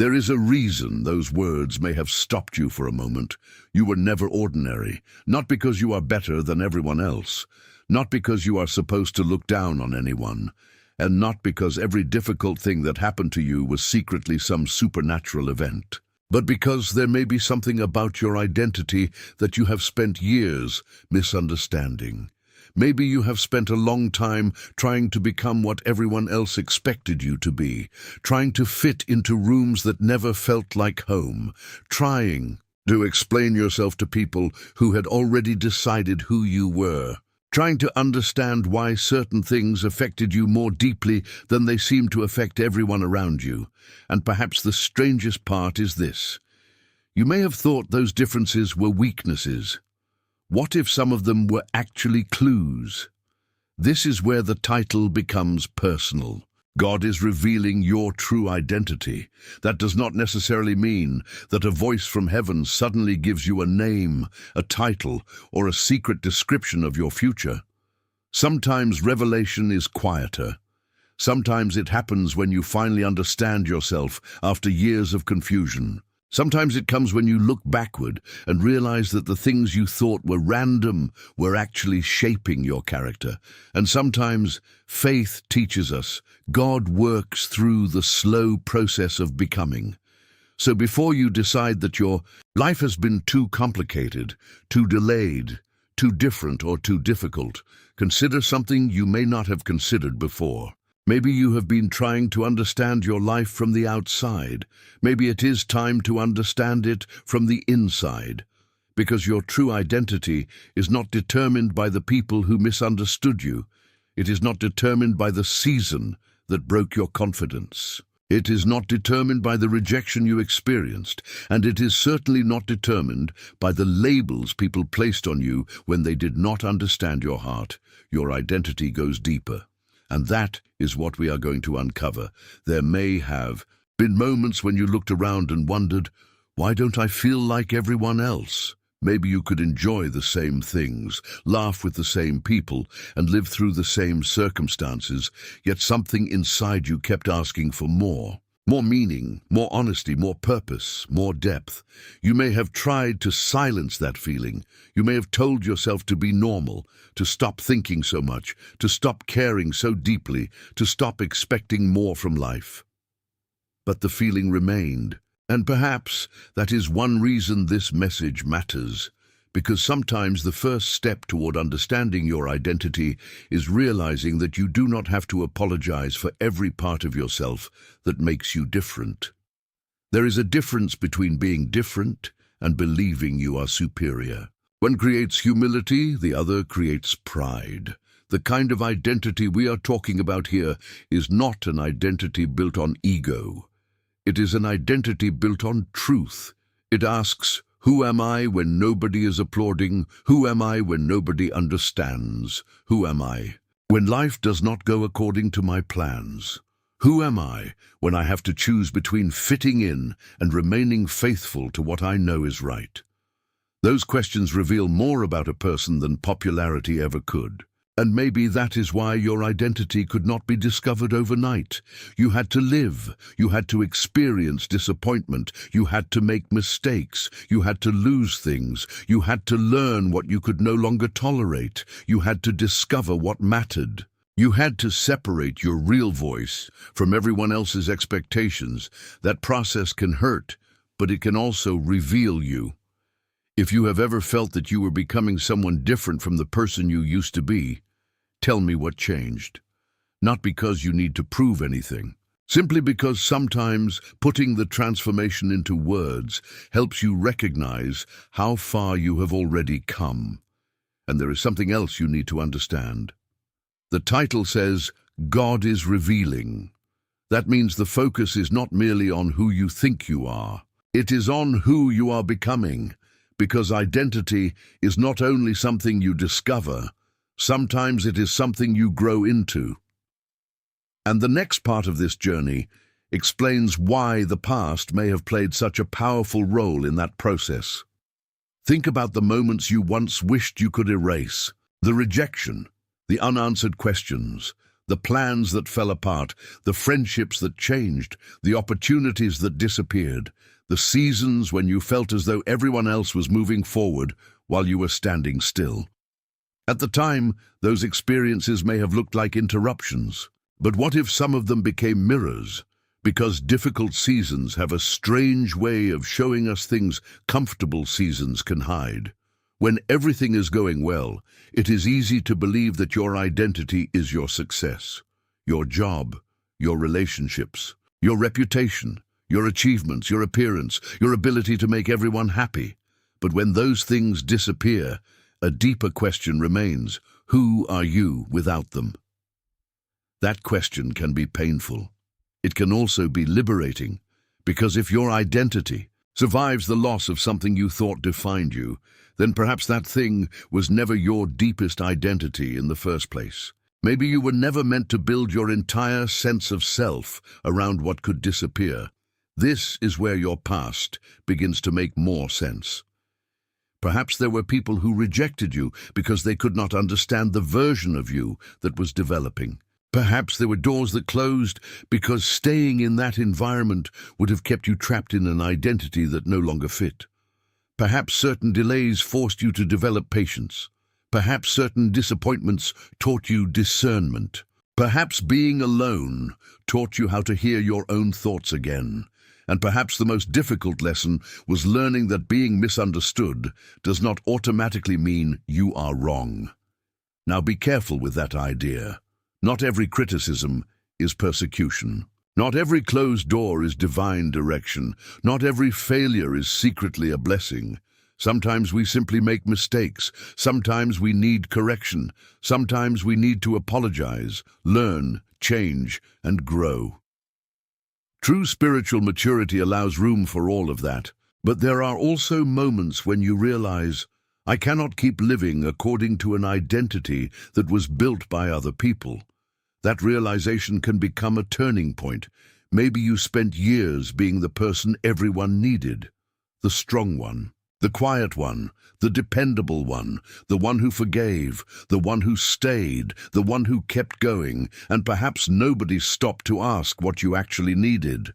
There is a reason those words may have stopped you for a moment. You were never ordinary, not because you are better than everyone else, not because you are supposed to look down on anyone, and not because every difficult thing that happened to you was secretly some supernatural event, but because there may be something about your identity that you have spent years misunderstanding. Maybe you have spent a long time trying to become what everyone else expected you to be, trying to fit into rooms that never felt like home, trying to explain yourself to people who had already decided who you were, trying to understand why certain things affected you more deeply than they seemed to affect everyone around you. And perhaps the strangest part is this. You may have thought those differences were weaknesses. What if some of them were actually clues? This is where the title becomes personal. God is revealing your true identity. That does not necessarily mean that a voice from heaven suddenly gives you a name, a title, or a secret description of your future. Sometimes revelation is quieter. Sometimes it happens when you finally understand yourself after years of confusion. Sometimes it comes when you look backward and realize that the things you thought were random were actually shaping your character. And sometimes faith teaches us God works through the slow process of becoming. So before you decide that your life has been too complicated, too delayed, too different, or too difficult, consider something you may not have considered before. Maybe you have been trying to understand your life from the outside. Maybe it is time to understand it from the inside, because your true identity is not determined by the people who misunderstood you. It is not determined by the season that broke your confidence. It is not determined by the rejection you experienced, and it is certainly not determined by the labels people placed on you when they did not understand your heart. Your identity goes deeper. And that is what we are going to uncover. There may have been moments when you looked around and wondered, why don't I feel like everyone else? Maybe you could enjoy the same things, laugh with the same people, and live through the same circumstances, yet something inside you kept asking for more. More meaning, more honesty, more purpose, more depth. You may have tried to silence that feeling. You may have told yourself to be normal, to stop thinking so much, to stop caring so deeply, to stop expecting more from life. But the feeling remained. And perhaps that is one reason this message matters. Because sometimes the first step toward understanding your identity is realizing that you do not have to apologize for every part of yourself that makes you different. There is a difference between being different and believing you are superior. One creates humility, the other creates pride. The kind of identity we are talking about here is not an identity built on ego. It is an identity built on truth. It asks, who am I when nobody is applauding? Who am I when nobody understands? Who am I when life does not go according to my plans? Who am I when I have to choose between fitting in and remaining faithful to what I know is right? Those questions reveal more about a person than popularity ever could. And maybe that is why your identity could not be discovered overnight. You had to live, you had to experience disappointment, you had to make mistakes, you had to lose things, you had to learn what you could no longer tolerate, you had to discover what mattered. You had to separate your real voice from everyone else's expectations. That process can hurt, but it can also reveal you. If you have ever felt that you were becoming someone different from the person you used to be, tell me what changed. Not because you need to prove anything, simply because sometimes putting the transformation into words helps you recognize how far you have already come. And there is something else you need to understand. The title says, God is revealing. That means the focus is not merely on who you think you are. It is on who you are becoming. Because identity is not only something you discover, sometimes it is something you grow into. And the next part of this journey explains why the past may have played such a powerful role in that process. Think about the moments you once wished you could erase, the rejection, the unanswered questions, The plans that fell apart, the friendships that changed, the opportunities that disappeared, the seasons when you felt as though everyone else was moving forward while you were standing still. At the time, those experiences may have looked like interruptions. But what if some of them became mirrors? Because difficult seasons have a strange way of showing us things comfortable seasons can hide. When everything is going well, it is easy to believe that your identity is your success, your job, your relationships, your reputation, your achievements, your appearance, your ability to make everyone happy. But when those things disappear, a deeper question remains: who are you without them? That question can be painful. It can also be liberating, because if your identity survives the loss of something you thought defined you, then perhaps that thing was never your deepest identity in the first place. Maybe you were never meant to build your entire sense of self around what could disappear. This is where your past begins to make more sense. Perhaps there were people who rejected you because they could not understand the version of you that was developing. Perhaps there were doors that closed because staying in that environment would have kept you trapped in an identity that no longer fit. Perhaps certain delays forced you to develop patience. Perhaps certain disappointments taught you discernment. Perhaps being alone taught you how to hear your own thoughts again. And perhaps the most difficult lesson was learning that being misunderstood does not automatically mean you are wrong. Now be careful with that idea. Not every criticism is persecution. Not every closed door is divine direction. Not every failure is secretly a blessing. Sometimes we simply make mistakes. Sometimes we need correction. Sometimes we need to apologize, learn, change, and grow. True spiritual maturity allows room for all of that. But there are also moments when you realize, I cannot keep living according to an identity that was built by other people. That realization can become a turning point. Maybe you spent years being the person everyone needed, the strong one, the quiet one, the dependable one, the one who forgave, the one who stayed, the one who kept going, and perhaps nobody stopped to ask what you actually needed.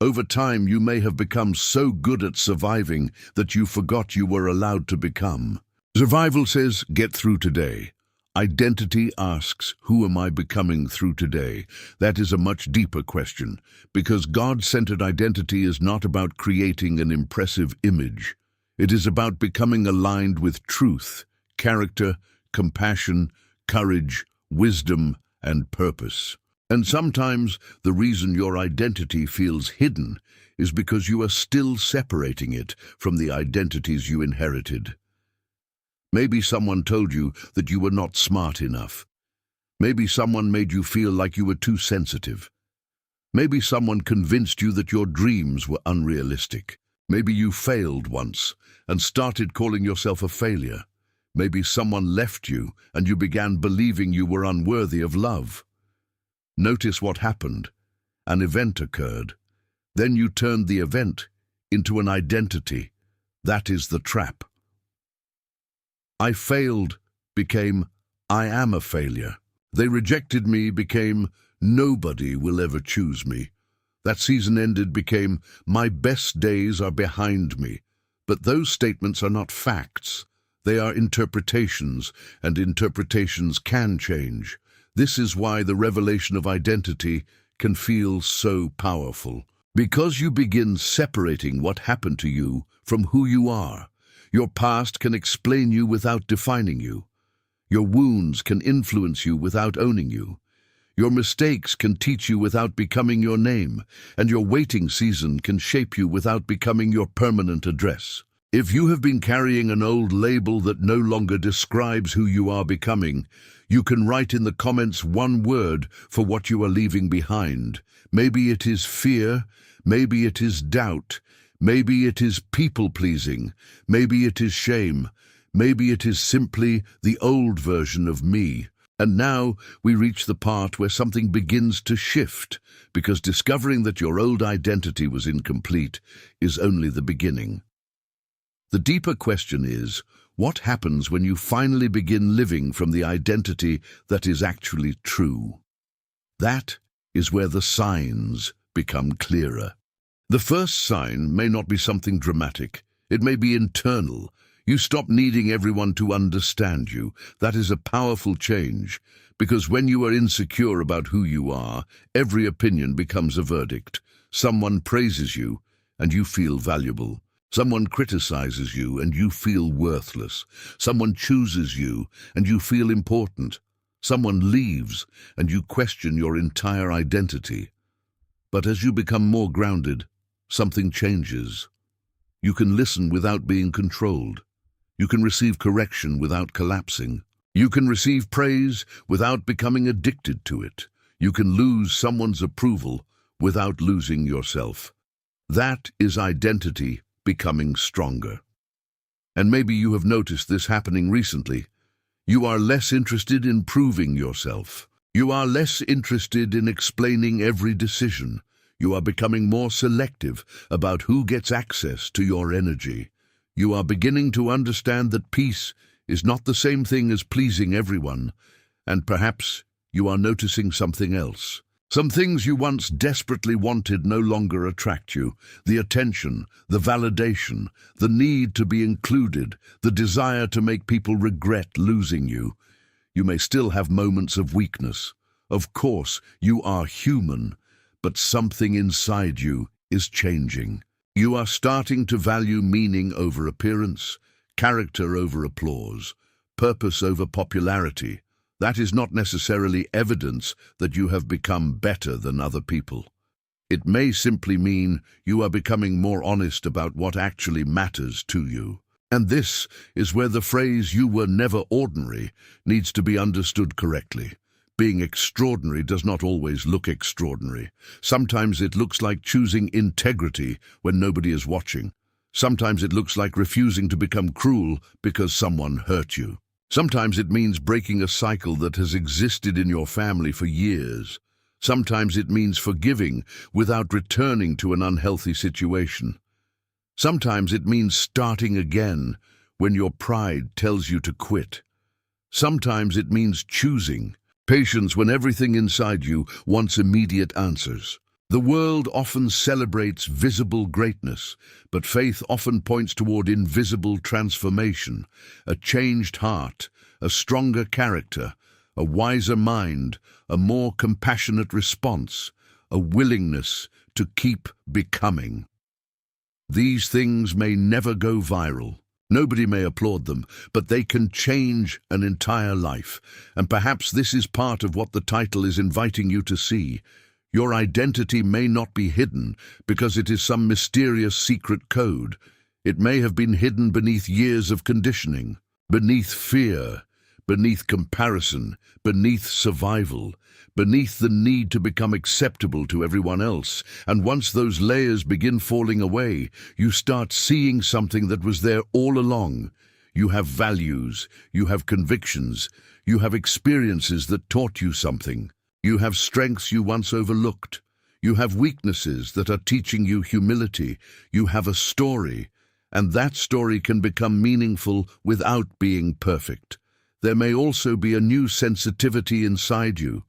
Over time, you may have become so good at surviving that you forgot you were allowed to become. Survival says, get through today. Identity asks, who am I becoming through today? That is a much deeper question, because God-centered identity is not about creating an impressive image. It is about becoming aligned with truth, character, compassion, courage, wisdom, and purpose. And sometimes the reason your identity feels hidden is because you are still separating it from the identities you inherited. Maybe someone told you that you were not smart enough. Maybe someone made you feel like you were too sensitive. Maybe someone convinced you that your dreams were unrealistic. Maybe you failed once and started calling yourself a failure. Maybe someone left you and you began believing you were unworthy of love. Notice what happened. An event occurred. Then you turned the event into an identity. That is the trap. I failed became I am a failure. They rejected me became nobody will ever choose me. That season ended became my best days are behind me. But those statements are not facts. They are interpretations, and interpretations can change. This is why the revelation of identity can feel so powerful. Because you begin separating what happened to you from who you are. Your past can explain you without defining you. Your wounds can influence you without owning you. Your mistakes can teach you without becoming your name, and your waiting season can shape you without becoming your permanent address. If you have been carrying an old label that no longer describes who you are becoming, you can write in the comments one word for what you are leaving behind. Maybe it is fear, maybe it is doubt, maybe it is people-pleasing, maybe it is shame, maybe it is simply the old version of me. And now we reach the part where something begins to shift, because discovering that your old identity was incomplete is only the beginning. The deeper question is, what happens when you finally begin living from the identity that is actually true? That is where the signs become clearer. The first sign may not be something dramatic. It may be internal. You stop needing everyone to understand you. That is a powerful change, because when you are insecure about who you are, every opinion becomes a verdict. Someone praises you, and you feel valuable. Someone criticizes you, and you feel worthless. Someone chooses you, and you feel important. Someone leaves, and you question your entire identity. But as you become more grounded, something changes. You can listen without being controlled. You can receive correction without collapsing. You can receive praise without becoming addicted to it. You can lose someone's approval without losing yourself. That is identity becoming stronger. And maybe you have noticed this happening recently. You are less interested in proving yourself. You are less interested in explaining every decision. You are becoming more selective about who gets access to your energy. You are beginning to understand that peace is not the same thing as pleasing everyone, and perhaps you are noticing something else. Some things you once desperately wanted no longer attract you. The attention, the validation, the need to be included, the desire to make people regret losing you. You may still have moments of weakness. Of course, you are human, but something inside you is changing. You are starting to value meaning over appearance, character over applause, purpose over popularity. That is not necessarily evidence that you have become better than other people. It may simply mean you are becoming more honest about what actually matters to you. And this is where the phrase "you were never ordinary" needs to be understood correctly. Being extraordinary does not always look extraordinary. Sometimes it looks like choosing integrity when nobody is watching. Sometimes it looks like refusing to become cruel because someone hurt you. Sometimes it means breaking a cycle that has existed in your family for years. Sometimes it means forgiving without returning to an unhealthy situation. Sometimes it means starting again when your pride tells you to quit. Sometimes it means choosing patience when everything inside you wants immediate answers. The world often celebrates visible greatness, but faith often points toward invisible transformation, a changed heart, a stronger character, a wiser mind, a more compassionate response, a willingness to keep becoming. These things may never go viral. Nobody may applaud them, but they can change an entire life. And perhaps this is part of what the title is inviting you to see. Your identity may not be hidden because it is some mysterious secret code. It may have been hidden beneath years of conditioning, beneath fear, beneath comparison, beneath survival, beneath the need to become acceptable to everyone else. And once those layers begin falling away, you start seeing something that was there all along. You have values, you have convictions, you have experiences that taught you something. You have strengths you once overlooked. You have weaknesses that are teaching you humility. You have a story, and that story can become meaningful without being perfect. There may also be a new sensitivity inside you.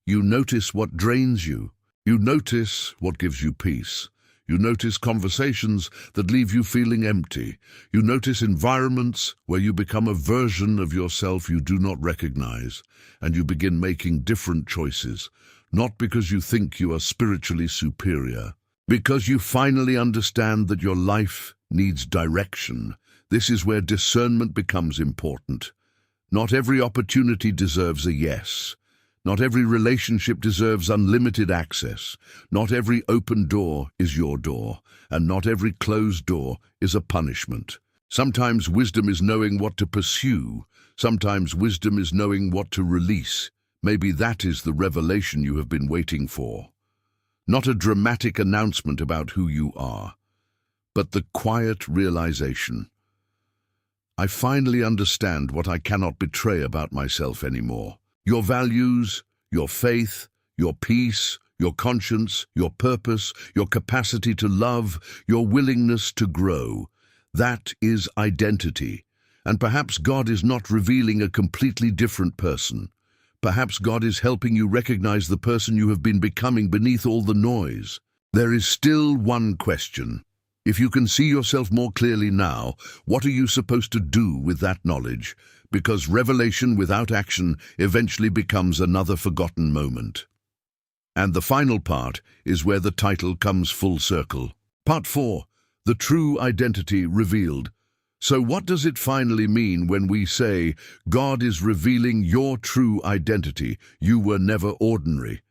You notice what drains you. You notice what gives you peace. You notice conversations that leave you feeling empty. You notice environments where you become a version of yourself you do not recognize, and you begin making different choices, not because you think you are spiritually superior, because you finally understand that your life needs direction. This is where discernment becomes important. Not every opportunity deserves a yes. Not every relationship deserves unlimited access. Not every open door is your door, and not every closed door is a punishment. Sometimes wisdom is knowing what to pursue. Sometimes wisdom is knowing what to release. Maybe that is the revelation you have been waiting for. Not a dramatic announcement about who you are, but the quiet realization. I finally understand what I cannot betray about myself anymore. Your values, your faith, your peace, your conscience, your purpose, your capacity to love, your willingness to grow. That is identity. And perhaps God is not revealing a completely different person. Perhaps God is helping you recognize the person you have been becoming beneath all the noise. There is still one question. If you can see yourself more clearly now, what are you supposed to do with that knowledge? Because revelation without action eventually becomes another forgotten moment. And the final part is where the title comes full circle. Part 4. The True Identity Revealed. So what does it finally mean when we say, God is revealing your true identity, you were never ordinary?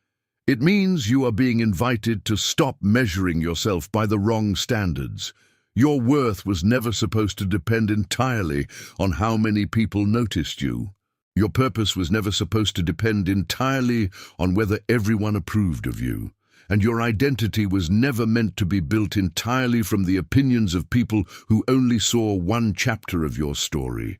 It means you are being invited to stop measuring yourself by the wrong standards. Your worth was never supposed to depend entirely on how many people noticed you. Your purpose was never supposed to depend entirely on whether everyone approved of you. And your identity was never meant to be built entirely from the opinions of people who only saw one chapter of your story.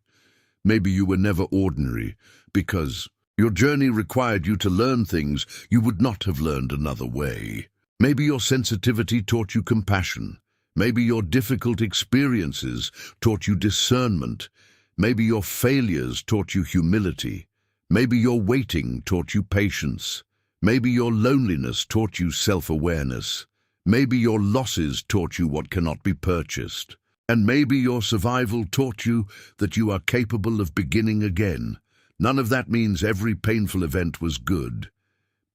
Maybe you were never ordinary because your journey required you to learn things you would not have learned another way. Maybe your sensitivity taught you compassion. Maybe your difficult experiences taught you discernment. Maybe your failures taught you humility. Maybe your waiting taught you patience. Maybe your loneliness taught you self-awareness. Maybe your losses taught you what cannot be purchased. And maybe your survival taught you that you are capable of beginning again. None of that means every painful event was good.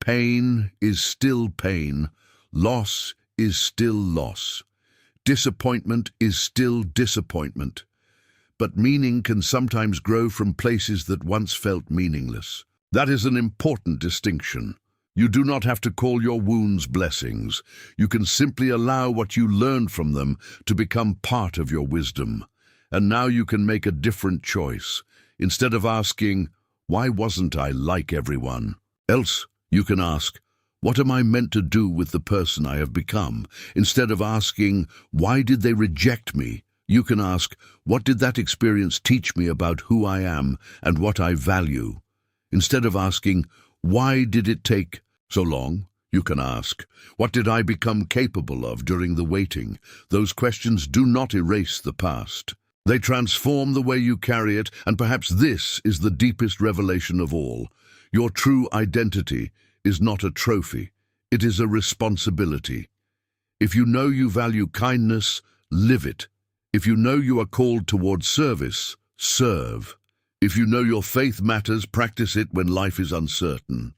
Pain is still pain. Loss is still loss. Disappointment is still disappointment. But meaning can sometimes grow from places that once felt meaningless. That is an important distinction. You do not have to call your wounds blessings. You can simply allow what you learned from them to become part of your wisdom. And now you can make a different choice. Instead of asking, why wasn't I like everyone? Else, you can ask, what am I meant to do with the person I have become? Instead of asking, why did they reject me? You can ask, what did that experience teach me about who I am and what I value? Instead of asking, why did it take so long? You can ask, what did I become capable of during the waiting? Those questions do not erase the past. They transform the way you carry it, and perhaps this is the deepest revelation of all. Your true identity is not a trophy. It is a responsibility. If you know you value kindness, live it. If you know you are called towards service, serve. If you know your faith matters, practice it when life is uncertain.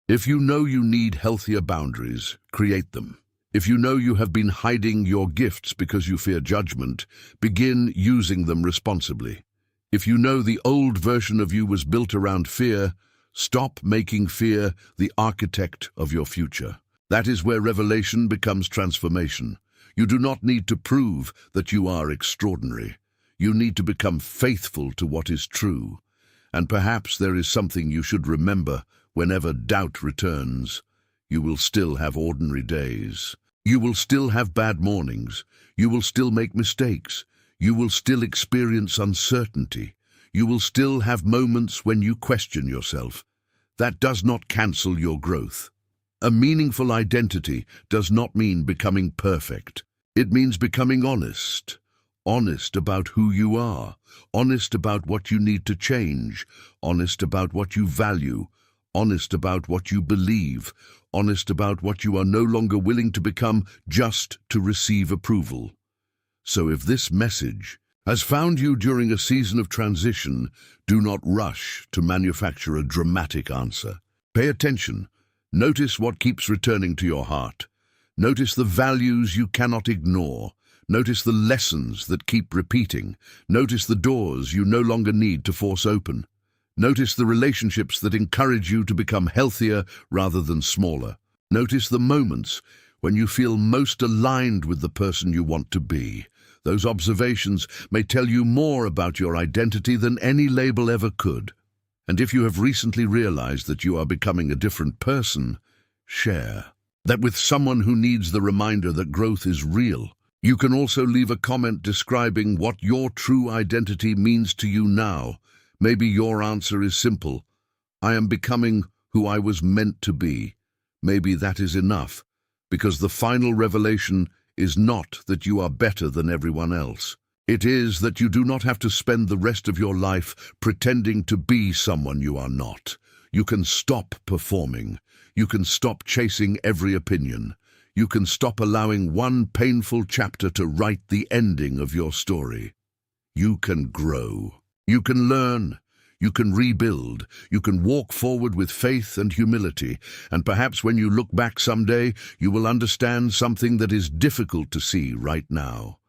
If you know you need healthier boundaries, create them. If you know you have been hiding your gifts because you fear judgment, begin using them responsibly. If you know the old version of you was built around fear, stop making fear the architect of your future. That is where revelation becomes transformation. You do not need to prove that you are extraordinary. You need to become faithful to what is true. And perhaps there is something you should remember whenever doubt returns. You will still have ordinary days. You will still have bad mornings. You will still make mistakes. You will still experience uncertainty. You will still have moments when you question yourself. That does not cancel your growth. A meaningful identity does not mean becoming perfect. It means becoming honest. Honest about who you are. Honest about what you need to change. Honest about what you value. Honest about what you believe. Honest about what you are no longer willing to become just to receive approval. So if this message has found you during a season of transition, do not rush to manufacture a dramatic answer. Pay attention. Notice what keeps returning to your heart. Notice the values you cannot ignore. Notice the lessons that keep repeating. Notice the doors you no longer need to force open. Notice the relationships that encourage you to become healthier rather than smaller. Notice the moments when you feel most aligned with the person you want to be. Those observations may tell you more about your identity than any label ever could. And if you have recently realized that you are becoming a different person, share that with someone who needs the reminder that growth is real. You can also leave a comment describing what your true identity means to you now. Maybe your answer is simple. I am becoming who I was meant to be. Maybe that is enough, because the final revelation is not that you are better than everyone else. It is that you do not have to spend the rest of your life pretending to be someone you are not. You can stop performing. You can stop chasing every opinion. You can stop allowing one painful chapter to write the ending of your story. You can grow. You can learn. You can rebuild. You can walk forward with faith and humility. And perhaps when you look back someday, you will understand something that is difficult to see right now.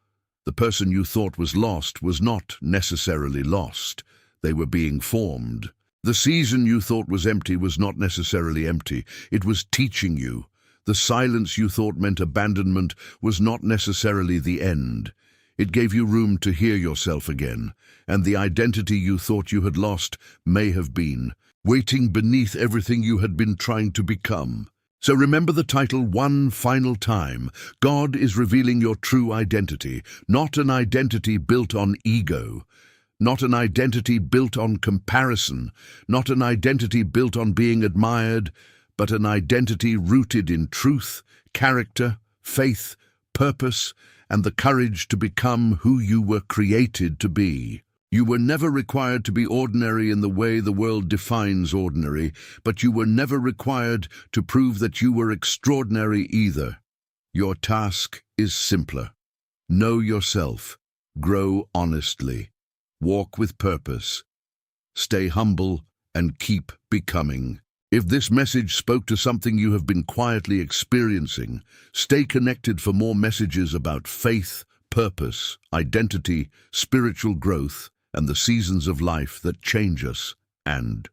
The person you thought was lost was not necessarily lost. They were being formed. The season you thought was empty was not necessarily empty. It was teaching you. The silence you thought meant abandonment was not necessarily the end. It gave you room to hear yourself again, and the identity you thought you had lost may have been waiting beneath everything you had been trying to become. So remember the title one final time. God is revealing your true identity, not an identity built on ego, not an identity built on comparison, not an identity built on being admired, but an identity rooted in truth, character, faith, purpose, and the courage to become who you were created to be. You were never required to be ordinary in the way the world defines ordinary, but you were never required to prove that you were extraordinary either. Your task is simpler. Know yourself. Grow honestly. Walk with purpose. Stay humble and keep becoming. If this message spoke to something you have been quietly experiencing, stay connected for more messages about faith, purpose, identity, spiritual growth, and the seasons of life that change us and